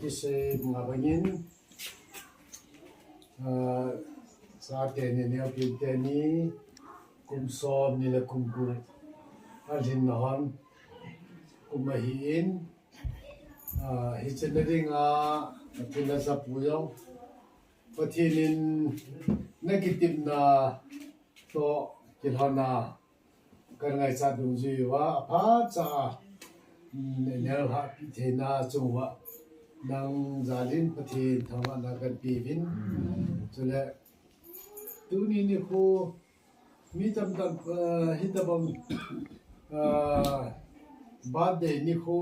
ที่เซมาบังินสาเตนี่เนี่ยพิเตนี่กุมซอมนี่แหละกุมกุอันหินนอนกุมหินฮิจนริงเป็นละสับปุยองปะทีนินนักกิติมนาโตกินหานากันไงจะดูจีว่าพระจ้าเนี่ยฮะพิธีนาจังหวะนางจารินปะทีทว่านักกันปีวินจุเลตัวนี้นี่คูมีจำตันฮิตบังบาดเดนี่คู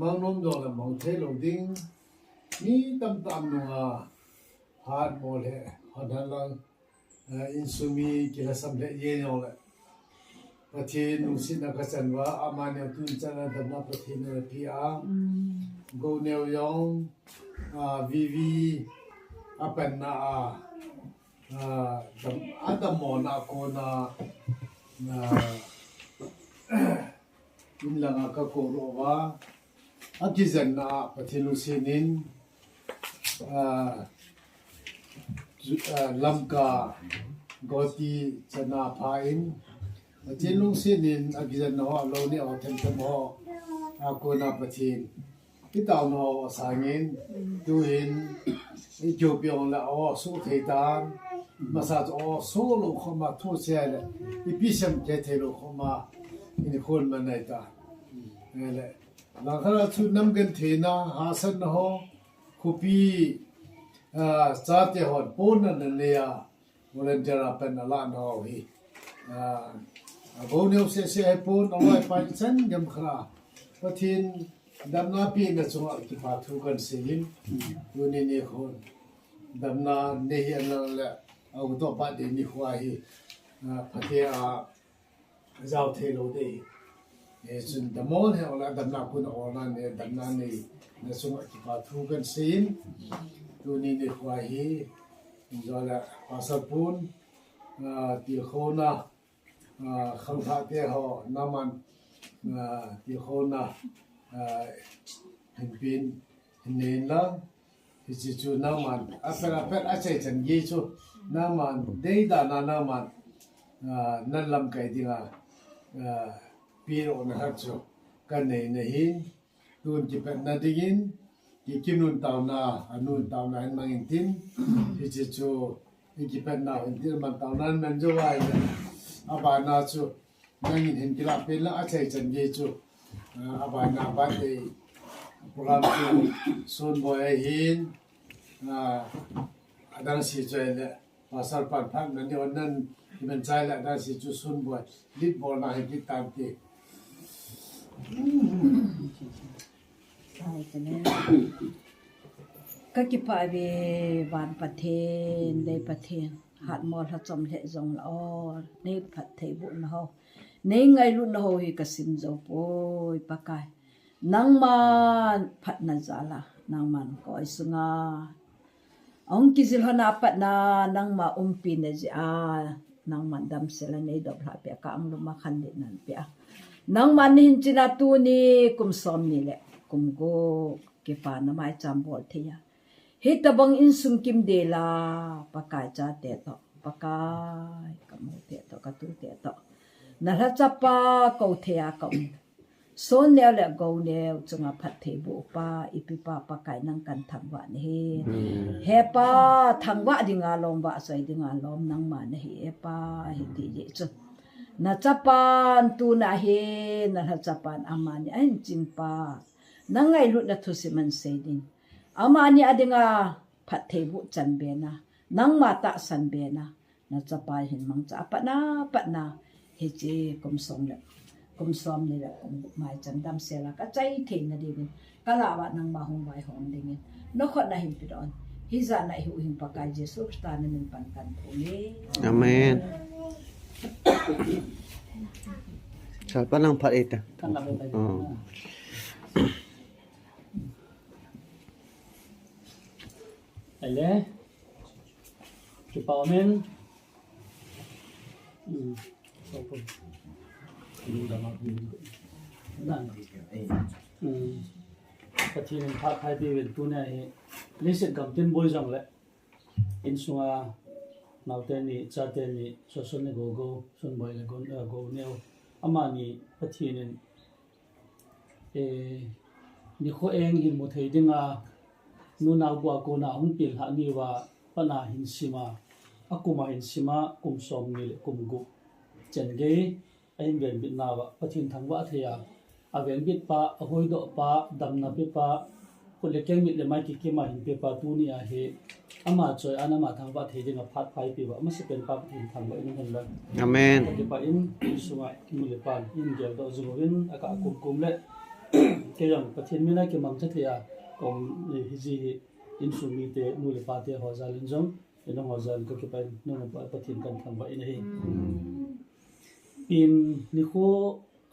มังนมดอลมังเทโลดิ้งมีจำตันนัวฮาร์ดโมเลฮันลังอินซูมีกิลสัมเลเยนอลปะทีนุสินักจันว่าอามาเนี่ยตุนจันนัดนับปะทีนพีอาโกเนียวยองวีวีอาเป็นนาอาดามอนาโกนาอินลังอากาโกโรวาอากิจันนาปะทีนุสินินลัมกากอตีชนะพาอินจิลุงสินินอากิจันนาโลนี่เอาเทมเทมออาโกนาปะทีนที่ตาวโนสางินดูเห็นอิธิโอเปียนละอ๋อสู้เทตานมาซาจอ๋อสู้ลงเข้ามาทั่วเสียเลยอีพิเศษเจเทลงเข้ามาอินคนมันไหนตาเนี่ยแหละหลังจากนั้นชุดน้ำกันเทน่าหาสันนะฮะคุปีซาเตหอดปูนนั่นเนี่ยวันนั้นจะรับเป็นอะไรนะฮะฮีกูเนี่ยเสียปูนเอาไว้ไปเส้นยำขราพอทีนดำนาปีนั่นส่งที่พาทุกันเสียงดูนี่คนดำนาเนี่ยนั่นแหละเอาตัวปัดเดนี่ควายพัทยาเจ้าเทโลดีส่วนดำมอลเนี่ยเราดำนาคุณออกนั่นเนี่ยดำนาเนี่ยส่งที่พาทุกันเสียงดูนี่ควายจะละภาษาปูนที่คนน่ะขังทัดเที่ยวน้ำมันที่คนน่ะเห็นเป็นเห็นเนินละที่จู่น้ำมันเป็นอาศัยจันยี่จู่น้ำมันเดียดาน้ำมันนั่นลำไก่ดิ่งปีโรนหัดจู่กันเนี่ยหินตุนที่เป็นนาดิ่งที่กินนุ่นตาวนานุ่นตาวนาเห็นมังอินทินที่จู่ที่เป็นนาเห็นที่มันตาวนั้นมันจะว่าอาบานาจู่มังอินเห็นกีฬาเป็นละอาศัยจันยี่จู่abai na ban de program tu sun boy hin adang si joy le pasal pan pan nan de onan men chai la da si chu sun boy lit bol na hi lit tan ti sai chane ka ki pa be wan pathen de pathen hat mol ha chom le jong la or ne phat thei bu na ho nei ngai lu na ho hi ka sim zo poi pakai nang man phat na zala nang man ko isunga ong kizil hona pat na nang ma umpi na ji a nang man dam sela nei do bla pe ka ang lu ma khan de nan pe nang man hin china tu ni kum som ni le kum go ke pa na mai cham bol the ya he tabang in sum kim de la pakai cha te to pakai ka mo te to ka tu te to na la chapa ko thea ko so ne le go ne chunga phat the bu pa ipi pa pa kai nang kan thangwa ne he pa thangwa dinga lom ba sai dinga lom nang ma ne he pa he ti je chu na chapa tu na he na la chapa amani an chin pa nangai lu na thu si man sei din amani adinga phat the bu chan be na nang ma ta san be na chapa hin mang cha pa na he che kum som ni la kum mai chan dam se la ka chai the na di bin kala wa nang ma hong wai hong ding no khot na him pidon hi za na hi him pa ka jesu sta na min pan kan phone amen sal panang phat ita ale ki pa men pathin in phat hai bi wen tu na hi lisit kam tin boy jong le in sunga naute ni chate ni soson ne go son boy le go neo ama ni pathin in ni kho eng hin mo thei dinga nu na bua ko na hung pil ha ni wa pana hin sima akuma hin sima kum som ni kum gu chen ge ain gen bit na wa pathin thangwa thea aven bit pa ahoi do pa dam na pe pa khule keng mit le mai ki ma hin pe pa tu ni a he ama choi anama thangwa thei dinga phat phai pi wa ma se pen pa pathin thangwa in han la Amen. ke pa in sunga mu le pan in gel do zuwin aka kum le ke yang pathin mina ke mang cha thea kom hi ji in sumi te nu le pa te ho za lin jong ino ho za ko ke pa no pathin kan thangwa in he pin ni kho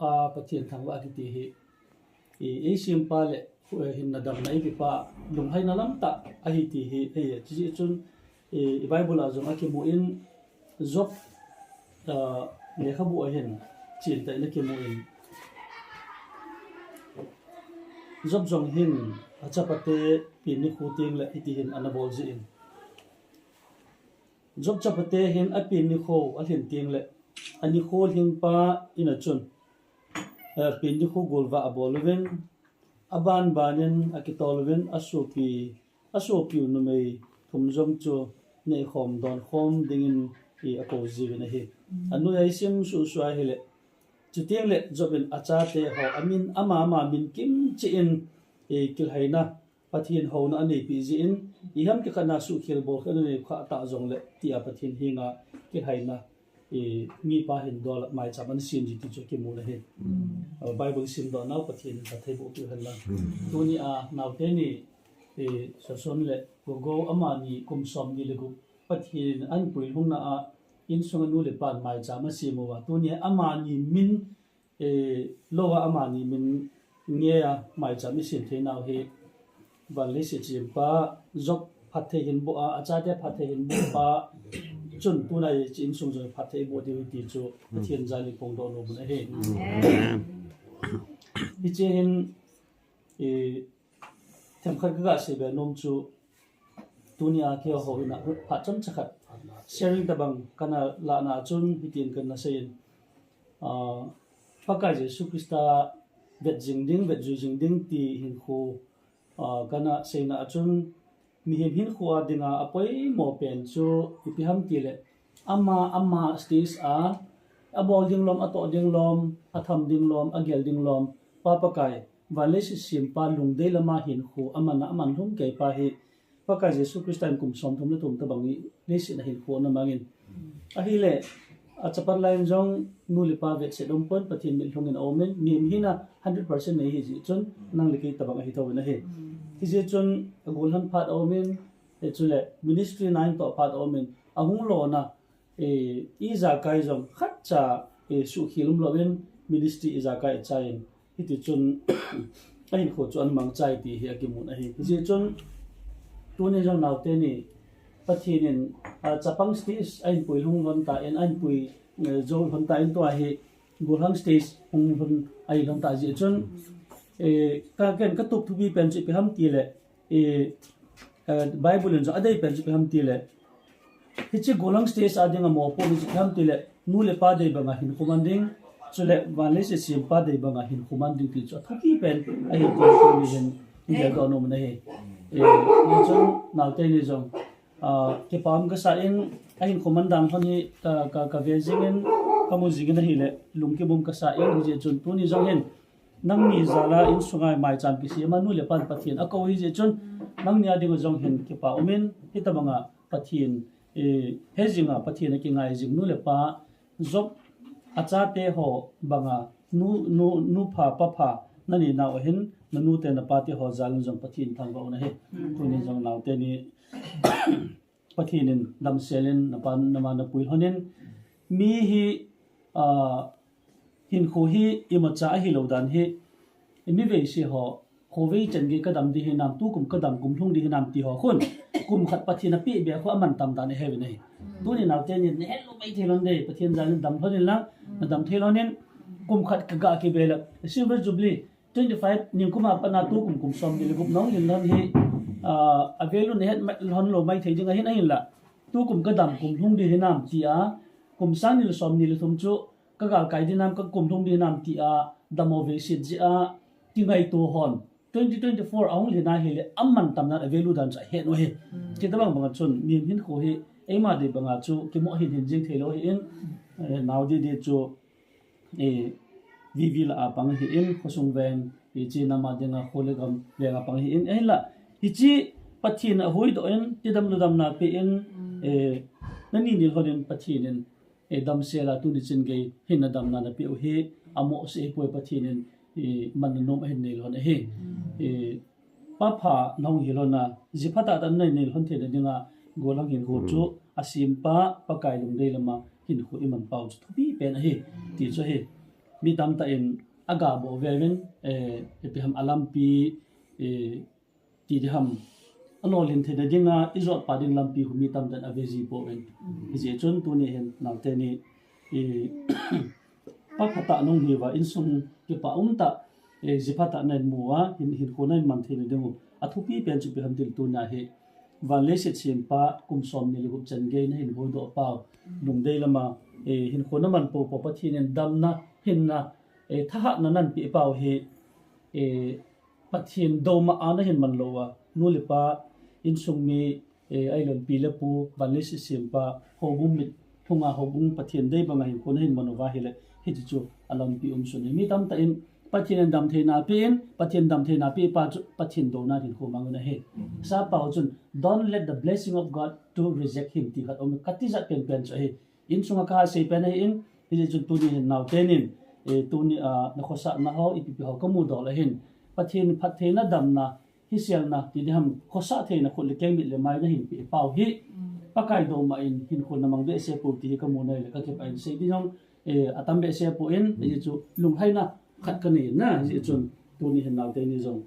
a pathin thangwa ki ti hi e simpa le hin na dam nai pi pa lung hai na lam ta a hi ti hi e chi chun e bible a jong a ki mu in job le kha bu a hen chin ta na ki mu in job jong hin a cha pate pin ni khu ting le iti hin anabol ji in job cha pate hin a pin ni kho a hin ting le ani khol hin pa ina chun pin ni kho golwa abolwen aban banen akitolwen asupi no mei thumjom chu nei khom don khom dingin I apo jiwen hi anu ai sim su swa hele chutiang le jobin acha te ho amin ama min kim chi in e kil haina pathin ho na ani pi ji in I ham ki kana su khil bo khan ne kha ta jong le ti a pathin hinga ki haina e mi pa hin dol mai chaman sin ji ti chu ki mu le he bible sim do naw pathin ta thei bo ki han la tu ni a naw te ni e sason le go ama ni kum som ni le gu pathin an pui hung na a in sunga nu le pan mai chama si mo wa tu ni ama ni min e lowa ama ni min nge a mai chami sin the naw he van le se chim pa job phathe hin bo a acha te phathe hin bo pa chun tu na chin sung jo phathe bo de ti chu pathin jali pong do no bun he bi che hin e them khat ga se be nom chu dunia ke ho na pha cham chakhat sharing tabang kana la na chun hitin kan na sein pakai jesu krista vet jingding vet ju jingding ti hin khu kana seina chun mi hin khu adinga apoi mo pen chu ipiham ti le ama stage a abol ding lom ato ding lom atham ding lom agel ding lom pakai vale simpa lungde lama hin khu amana aman hum ke pa hi pakai jesu kristan kum som thum le thum ta bangi lesi na hin khu na mangin a hi le a chapar line jong nu le pa vet se dom pon pathin mil thongin omen nim hina 100% nei hi ji chun nang le ke ta bang hi to na he hi je chun gol han phat omen e chule ministry 9 to phat omen ahung lo na e za kai jong khat cha e su khilum lo wen ministry e za kai chain hi ti chun a hin kho chu an mang chai ti hi ki mun a hi je chun tu ne jong naw te ni pathinin chapang stage ain pui lung lon ta en ain pui zo hon ta in to a hi gulham stage hung hon ai lon ta ji chun ka ken ka tup thubi pen chi pe ham ti le bible jo adai pen chi pe ham ti le hi chi golang stage adinga mo po ni chi ham ti le nu le pa dei banga hin commanding chule wale se sim pa dei banga hin commanding ti cho thuki pen ai ti ko ni hen ni ga no na he ni chon naw te ni jong ke pam ka sa in ahin commandant honi ka vejingen kamu jigin hi le lungke bum ka sa in je chun tu ni jong hen nang ni zala in sungai mai cham ki si manu le pan pathin a ko hi je chun nang nia ding jong hen ke pa omen hitabanga pathin hejinga pathin ki ngai jing nu le pa job acha te ho banga nu pha pa pha nani na o hen nanu te na pa te ho zal jong pathin thang ba na he tu ni jong naw te ni pathinin dam selen na pan na ma na pui honin mi hi hin kho hi imacha hi lodan hi mi ve si ho khowei chen ge ka dam di hi nam tu kum ka dam kum thung di hi nam ti ho khun kum khat pathina pi be kho aman tam dan he nei tu ni naw te ni ne lu mai thelon de pathin jan dam thonin la na dam thelonin kum khat ka ga ki be la silver jubilee 25 ning kuma pana tu kum som ni gup nong yin nan hi avelu ne het lon lo mai thei jinga hin ahin la tu kum ka dam kum thung di hinam ti a kum sang ni som ni thum chu ka gal kai dinam ka kum thung di hinam ti a damo ve sit ji a ti ngai tu hon 2024 aung le na hi le amman tam na avelu dan cha he no he ki tabang bang chun mi hin ko hi ema de banga chu ki mo hin jing thelo hi in now di chu vi la apang hi in khosung ven hi chi nama denga kholegam lenga pang hi in la hi chi pathin a hoi do in tidam ludam na pe in nani nil hodin pathin in dam sela tu ni chin ge hin dam na pe hi amo se poi pathin in man nom hin nil hon hi pa pha nong hi lona jiphata tan nei nil hon the dinga golang hin ho chu asim pa pakai lung dei lama hin khu iman pau chu bi pen hi ti chu hi mi tam ta in aga bo veven epi ham alam pi ti di ham anol hin thena dinga izot pading lam pi humi tam dan avezi bo en je chon tu ni hen nal te ni pa phata nong hi wa insung ki pa ta jiphata nen muwa hin ko nai man thena dingu athupi pen chu bi ham dil tu na he van le se chim pa kum som ni lup chen ge na hin bo do pa lung dei lama hin ko na man po pa thi nen dam na hin na tha na nan pi pau he pathin do ma ana hin man lo wa nu le pa in sung mi ai lon pi le pu van le se sim pa ho bum mit thunga ho bum pathin dei ba ngai ko na hin man wa hi le hi chu alam pi su ni mi tam ta in pathin dam the na pin pathin dam the na pi pa pathin do na hin ko mang na he sa pa chun don't let the blessing of God to reject him ti khat om kati za pen pen cha he in sunga ka se pen he in hi chu tu ni naw tenin tu ni na khosa na ho ipi ho ka mu do la hin pathin phat the na dam na hi sial na ti ham khosa the na khol ke mi le mai na hin pi pau hi pakai do ma in hin khol na mang be se pu ti ka mu nei le ka ke pain se di jong atam be se pu in hi chu lung hai na khat ka ni na hi chun tu ni hin naw te ni jong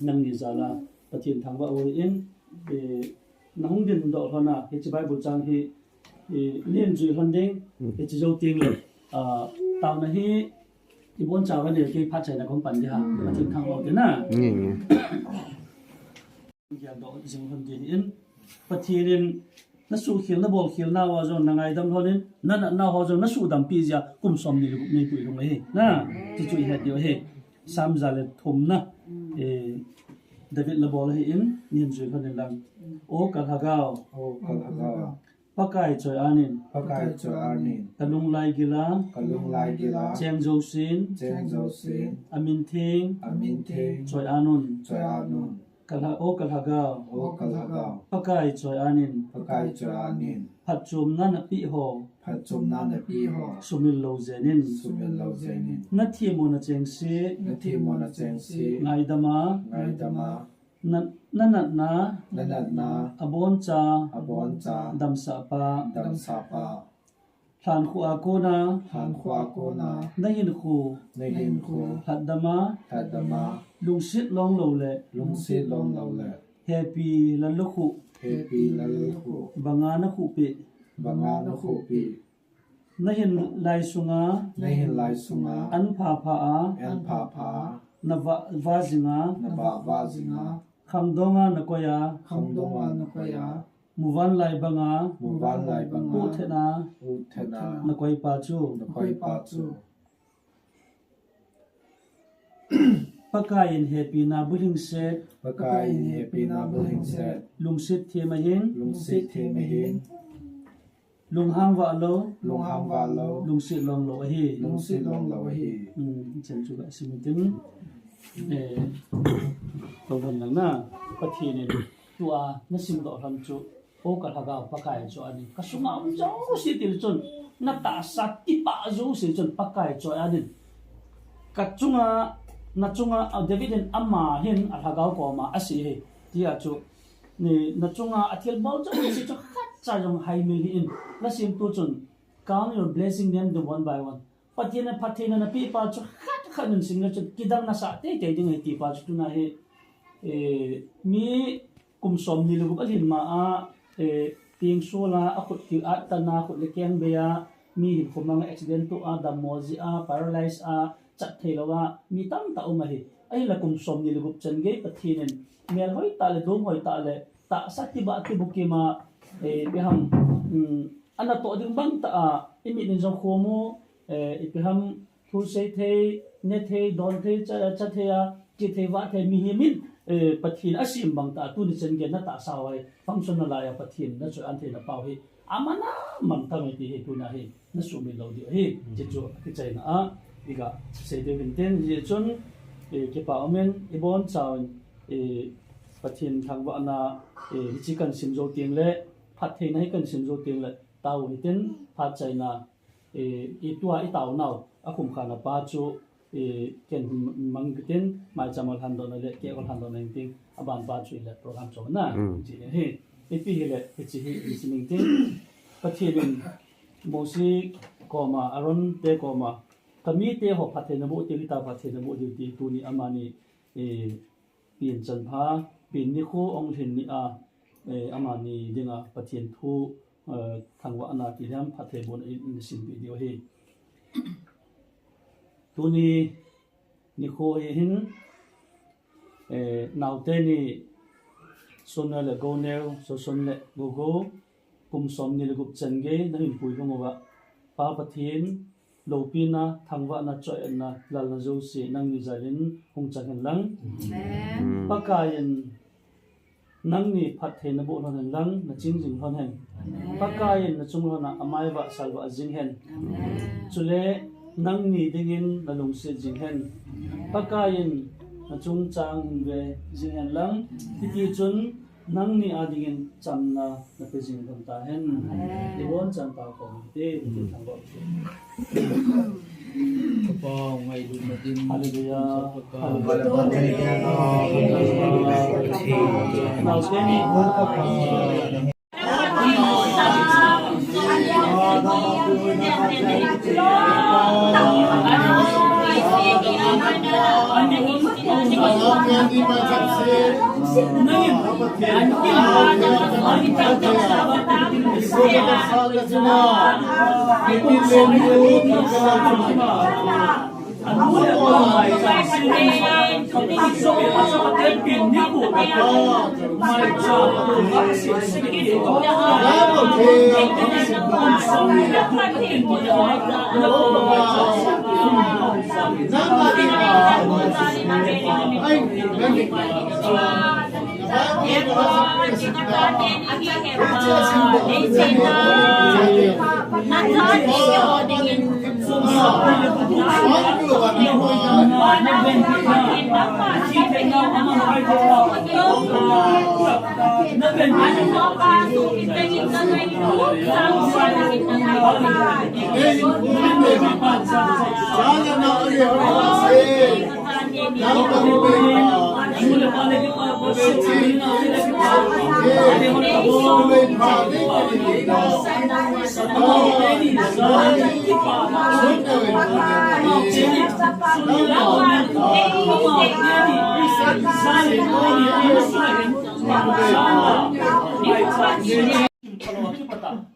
nang ni za la pathin thang ba ori in nang din do hona hi chi bible chang hi lien zui hon ding hi chi zo ting le tao na hi ibon chaw ne ke phat chai na kom pan di ha pathin thang lo de na ya do jing hon din in pathin na su khil na bol khil na wa zo na ngai dam honin na ho zo na su dam pi ja kum som ni ni pui rong he na ti chui ha dio he sam za le thum na David la bol he in nin zui hon lang o ka hagao pakai choi anin kalung lai gila cheng zo sin amin thing choi anun kalha o kalhagao pakai choi anin phat chum na na pi ho sumil lo zenin na thi mo na cheng si ngai dama na abon cha dam sa pa than khu a ko na na hin khu phat dama lung sit long lo le happy la lu khu banga na khu pe na hin lai sunga an pha a na va zinga kham donga na koya muwan lai banga u thena na koi pa chu pakai in happy na buling set lung sit the ma hin lung hang wa lo lung sit long lo hi chen chu ga sim tin to ban lang na pathi ne tua na sim do ram chu o ka thaga pakai chu ani ka suma jo si til chun na ta sa ti pa zo si chun pakai chu ani ka chunga na chunga David amma hin a thagau ko ma asi he tia chu ni na chunga athil bol chu si chu khat cha jong hai mi in na sim tu chun count your blessing them the one by one pathina na pi pa chu khat nun sing na chu kidang na sa te te ding ti pa chu na he mi kum som ni lu alin ma a ting sola akut ki atana khut le keng be ya mi hin khomang accident to a da mozi a paralyze a chặt thầy lo wa mi tam ta uma hi ai là cùng som ni lugup chân ge pathinen mel hoi ta le dom hoi ta le ta sati ba ti bukima be ham ana to ding bang ta imi nin jong khomo be ham thu sei the ne the don the cha the ya ki the wa the mi himin pathin asim bang ta tu ni chen ge na ta sa wai function la ya pathin na chu an the na pau hi amana man ta mi ti he tu na hi na su mi lo di hi je chu ki chai na a iga sei de bin ten je chun ke pa omen ibon chawn pathin thangwa na chi kan sim zo tiang le phat the nai kan sim zo tiang le tau hi ten phat chai na tua i tau nau akum khana pa chu ken mang ten mai chamal han don le ke ol han don ning ting aban pa chu le program chaw na ji he epi hele chi hi listening ting pathin mosi koma aron te koma kami te ho phathe na bu te ta phathe na bu ti tu ni amani pin chan pha pin ni kho ong thin ni a amani dinga pathin thu thangwa na ti ram phathe bon in sin video hi tu ni kho hin naute ni sonal le go neu so son le go go kum som ni le gup chen ge na in pui ngo wa pa pathin lopina thangwa na choi na lal na zo si nang ni zalin hung chang lang pakayen nang ni phat the na bo hon lang na ching jing hon hen pakayen na chung hona amai ba salwa jing hen chule nang ni dingin na lung se jing hen pakayen na chung chang ve jing hen lang ti chun nang ni adingin chamna na pe jing hon ta hen dibon cham pa ko te thangwa Kapong may dumating Hallelujah.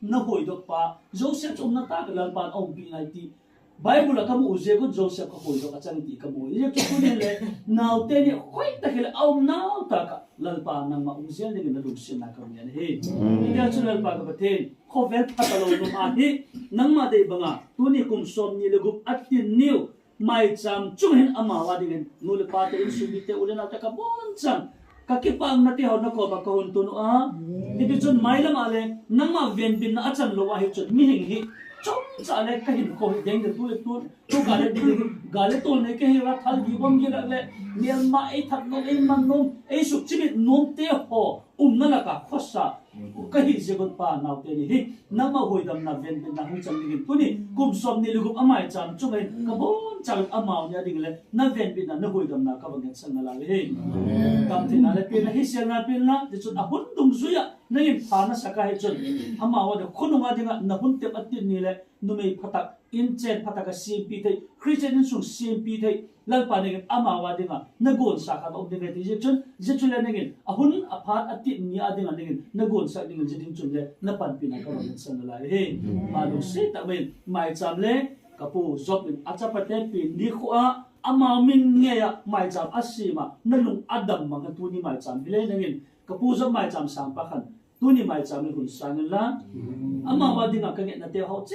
Nahoy dok pa Joseph na tagalan pan ong binati Bible kamu uze ko Joseph kapoy dok achang ti kamu ye to kunele now ten hoy takil aw now taka lalpa nang maungsian ni na lugsin na kamu yan he ida chunal pa kapaten khovel patalo no ahi nang ma dei banga tuni kum som ni lugup atin new mai cham chunghen amawa dingen nul pa te in subite ulen ata ka bonchang kakipang nati haw na ko ba kahun tuno a iti chun mai lam ale nang ma ven bin na achan lo wa hi chun mi hing hi chom cha le ka hin ko deng de tu gale di gale tol ne ke hi wa thal gi bom gi le nial ma ei thak no ei man nom ei suk chi nom te ho na la ka khosa ka hi je gon pa naw te ni hi na ma hoi dam na ven bin na hu cham ni tu ni kum som ni lugup amai cham chu mai ka bon chal amau nya ding le na ven bin na hoi dam na ka bang san na la le hi kam te na le pe na hi sel na pe na de chun a hun dum zuya na yin pa na saka hi chun amawa de khununga dinga na hun te atin ni le numei phatak in chen phataka cmp thei christian in sung cmp thei lalpa ne amawa dinga nagon saka ba obde ti je chun le ne ahun aphat ati ni adinga ne nagon sak ding je ding chun le na pan pina ka ba san la he ma lu se ta men mai cham le kapu zop in achapate pi ni khuwa ama min ngeya mai cham asima nalung adam mga tuni mai cham bile nangin kapu zop mai cham sang pakhan tuni mai cham ni hun sangla ama wadinga kange na te ho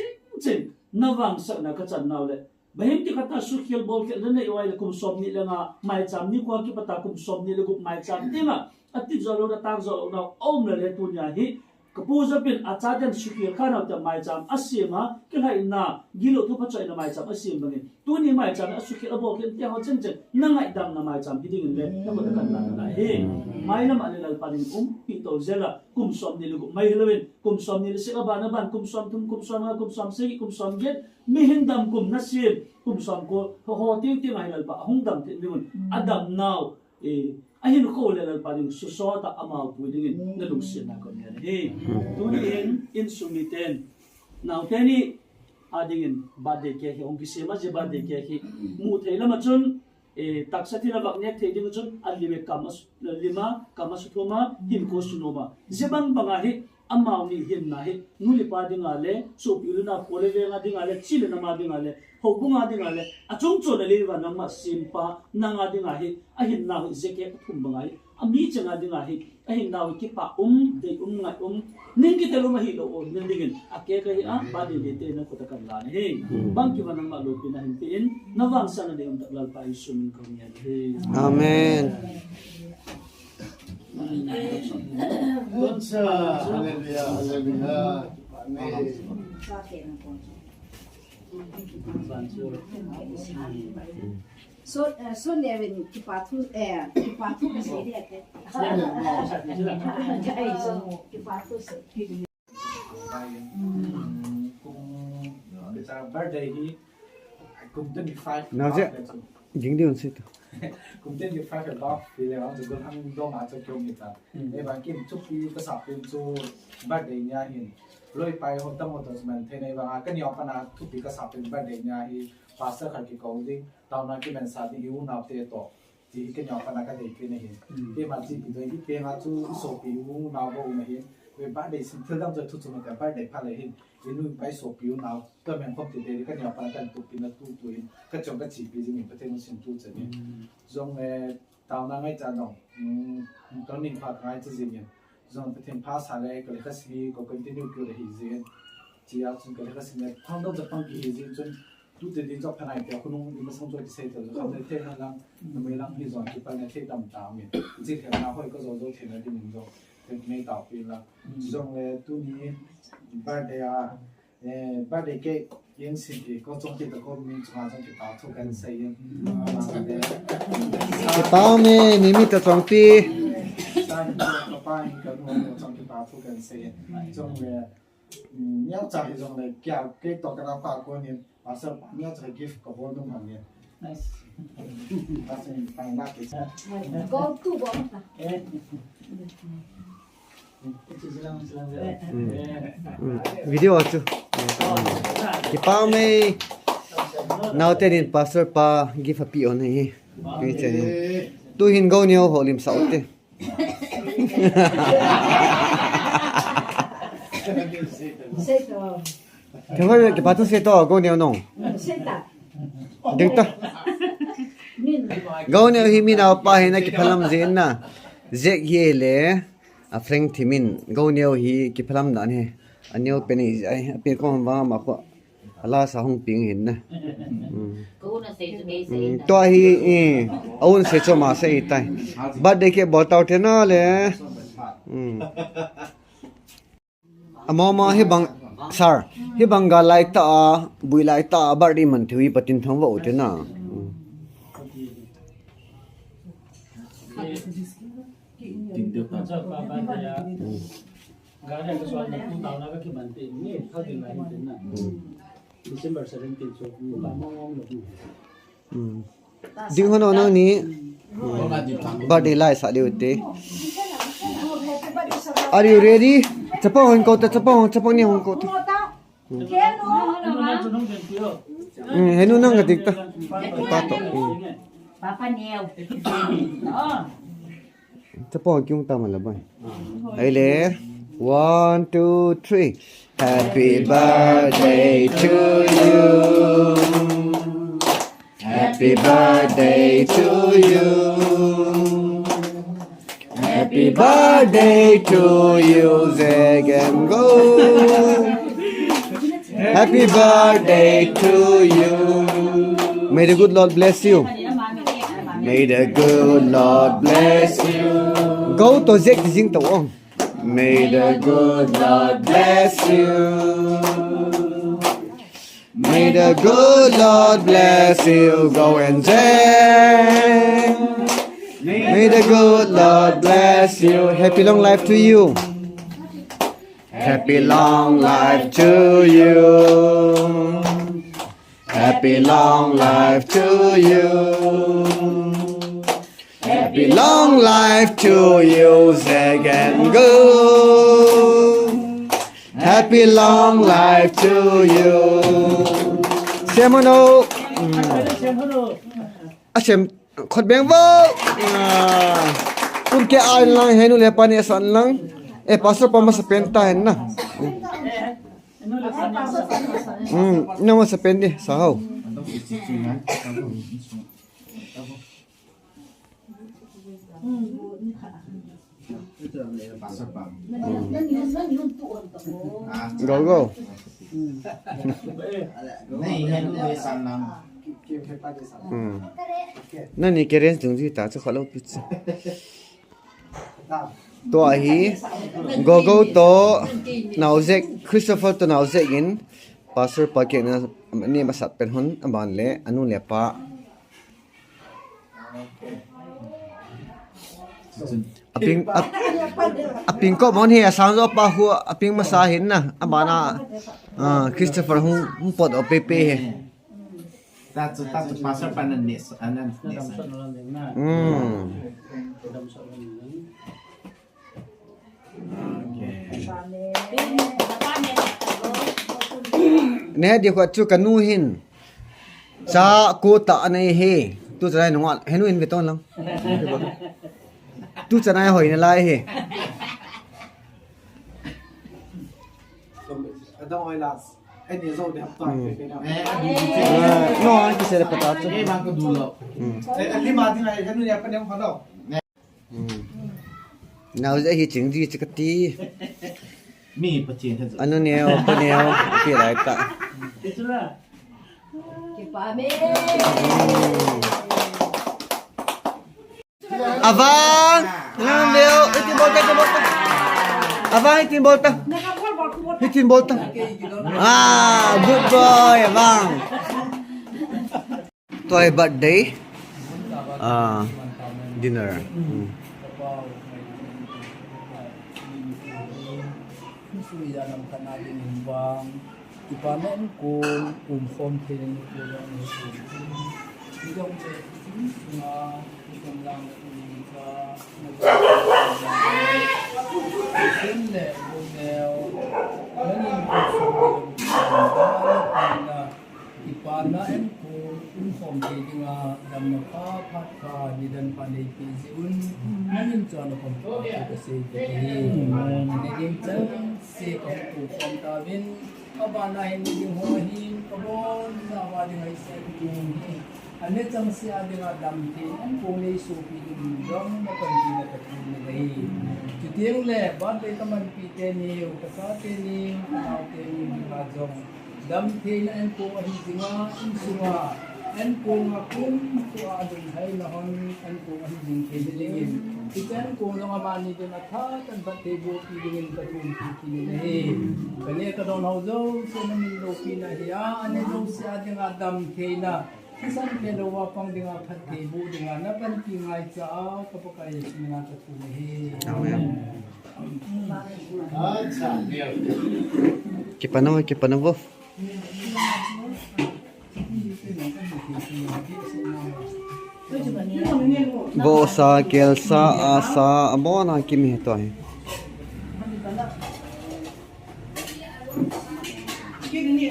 ching nawang sa na kachan nawle bahim ti kata sukhil bol ke lene iwai kum som ni lenga mai cham ni kwa ki pata kum som ni legup mai cham tinga ati zalo da tak zalo na om le tunya hi kapu zapin achadan sukhil khana ta mai cham asima ke hai na gilo thu pa chai na mai cham asim bangin tuni mai cham sukhil abo ke ti ho chen chen na ngai dam na mai cham hiding le na ko kan na he mai lam alal panin pi to zela kum som ni legup mai lewin kum som ni se ba na ban kum som se kum som get mi hindam kum nasim kum som ko ho ting ting ai lal pa hung dam ti nun adam now ahin ko le lal pa ding su so ta amal pu ding na lung sin na ko ne he tu ni in sumiten now tani ading ba de ke he ong ki se ma je ba de ke he mu thei la ma chun taksati na bak nek thei ding chun alime kamas lima kamas thoma hin ko sunoma jebang banga hi amau ni hin na hi nuli pa ding ale so piluna pole ve nga ding ale chile na ma ding ale hobunga ding ale achung cho le wa na ma simpa na nga ding hi ahin na hi zeke thum banga hi ami changa ding hi ahin na ki pa de nga ning ki telo ma hi lo on dingin ake ka hi a ba de te na ko ta kan la he bang ki wa na ma lo pin hin tin na wang sa na de um taklal pa isun ko yan he Amen. Hallelujah, hallelujah. Amen. So Nevin kipatu ka sa ide ate. Kipatu sa. Sa birthday hi kung 25 Nào chứ. Dính đi on sit. kung 25 ba pile ang jugol hang do ma cho kyom nita e ba kim chu pi ka sa pin chu birthday nya hin loi pai ho tam ho tos man the nei ba ka nyom pa na thu pi ka sa pin birthday nya hi pastor khar ki ko ding taw na ki men sa di u na te to ti ka nyom pa na ka dei pi ne hin e ma chi pi doi ki pe nga chu so pi u na bo u na hin we birthday sin thil dang cho thu chu ma ka birthday pha le hin inu pai so pi u na to men khop ti de ka nyom pa na kan tu pi na tu tu hin ka chong ka chi pi jing pa te no sin tu che ni dòng tàu năng ngay chăn dòng tao ninh phạt ngay cho gì nhỉ dòng cái thêm pass hà lệ cái khách sĩ có continue kiểu để hình diện chỉ áo chung cái khách sĩ này thằng đâuจะต้องกี่hình chung tu tự tin cho phần này thì không đi mà xong rồi thì sẽ từ không thể thêm hàng lăng mới lăng thì dòng cái phần này thêm tầm tám miền chỉ theo nào thôi có dòng dòng thì nó đi mình dòng thì mấy tàu pin là dòng tu ní birthday cake yên sinh thì có trong thì có mình chọn trong cái tàu thuกันxây yên Cái bao mê mimi ta trong ti. sai cái ba cái nó trong cái tàu thuกันxây yên trong nhau trả thì trong này cái tàu cái nào phá qua nên à sao nhau trả gift có vô đúng không nhỉ ta sẽ bằng ba cái Go tu bo ta. Video achu. Cái bao mê nào tên in pastor pa give a pi on hi. Cái chuyện tu hin go nhiều hộ lim sáu te. Say to. Thế thôi cái pastor sẽ to go nhiều nong. Say ta. Đừng ta. Min. Go nhiều hi mi nào pa hi na cái phalam zen na. Zek ye le a frank thimin go nhiều hi cái phalam dan he. Anyo penny ai pe ko ma ma ko. Ala sa hong ping hin na. Cô nó sẽ cho cái gì To hi aun se cho ma se tai. But de ke bol tau te na le. Amama hi bang sir hi banga lai ta bui lai ta bar di man thui patin thong wa te na. tin được ta cho ba ba ya gà này cái soal tu tàu na cái bản tin nghe thao tin lại tin na December 17 so ba mong được Ding hono nang ni birthday lai sa liu te. Are you ready? Chapang hon ko ta chapang ni hon ko ta. Henu nang gatik ta. Pato. Papa Neo đó Chapang kyung ta malaban. Ai le 1, 2, 3. Happy birthday to you. Happy birthday to you. Happy birthday to you, Zeg and Go. Happy birthday to you. May the good Lord bless you. May the good Lord bless you. Go to Zeg Zing to on. May the good Lord bless you. May the good Lord bless you. Go and Zeg. May the good Lord bless you. Happy long life to you. Happy long life to you. Happy long life to you. Happy long life to you, Zeg and Go. Happy long life to you. Semono. Asem khot beng wo. Kun ke ai lang henu le pani san lang. Pastor pa mas penta hen na. No mas pendi sahaw. Go go. Nani keren jung ji ta cha khalo pizza. To hi go go to nauzek Christopher to nauzek in pastor pa ke na ni masat pen hon aban le anu le pa aping ko mon hi asang zo pa hu aping masahin na abana Christopher hung pot o pepe he That's pastor pananis anan. Ne di ko chu kanu hin cha ko ta nei he tu cha nai ngwa henu in beton lang tu cha nai hoi na lai he Adong oilas. Any zo de hapta pe na. no an ki se pata chu Bang ko dulo. Lima din ai hanu ya pa nem khalo. nào dễ hi chỉnh gì chứ cái tí Mi patin ha. ano neo pa neo pi lại ta avang nang leo itin bolta avang itin bolta good boy avang toy birthday dinner Suya nam kanadin himbang ipamen kung form feeling ko lang yung nga itong lang ka nagsimle bumel nanin ko sa na ipanaen ko kung form feeling nga dam na papat ka nidan panay piziun nanin sa ano kung kasi naging si kung kung kawin kabanahin naging humahin kabon sa awading ay sa kung anit ang siya din nga damtin ang kung na'y supi yung dam na pandi na katunay tutiyang le bad ay taman pite niyo kasate niyo kanate niyo binadong damtin ang kung ahiti nga insunga ang kung akong tuadong hay nahon ang kung ahiti kinilingin ikan kung nangamani din at hat ang batebo pilingin katong kikinilahi. Kanya ka daw naudaw sa namilo pinahiya, ano daw siya di nga damkay na. Isan kinawa pang di nga katebo, di nga napantingay siya kapag siya nga katulihi. Amen. Kipanawa. Bo sa kelsa asa amo na kimi to hai Kini ni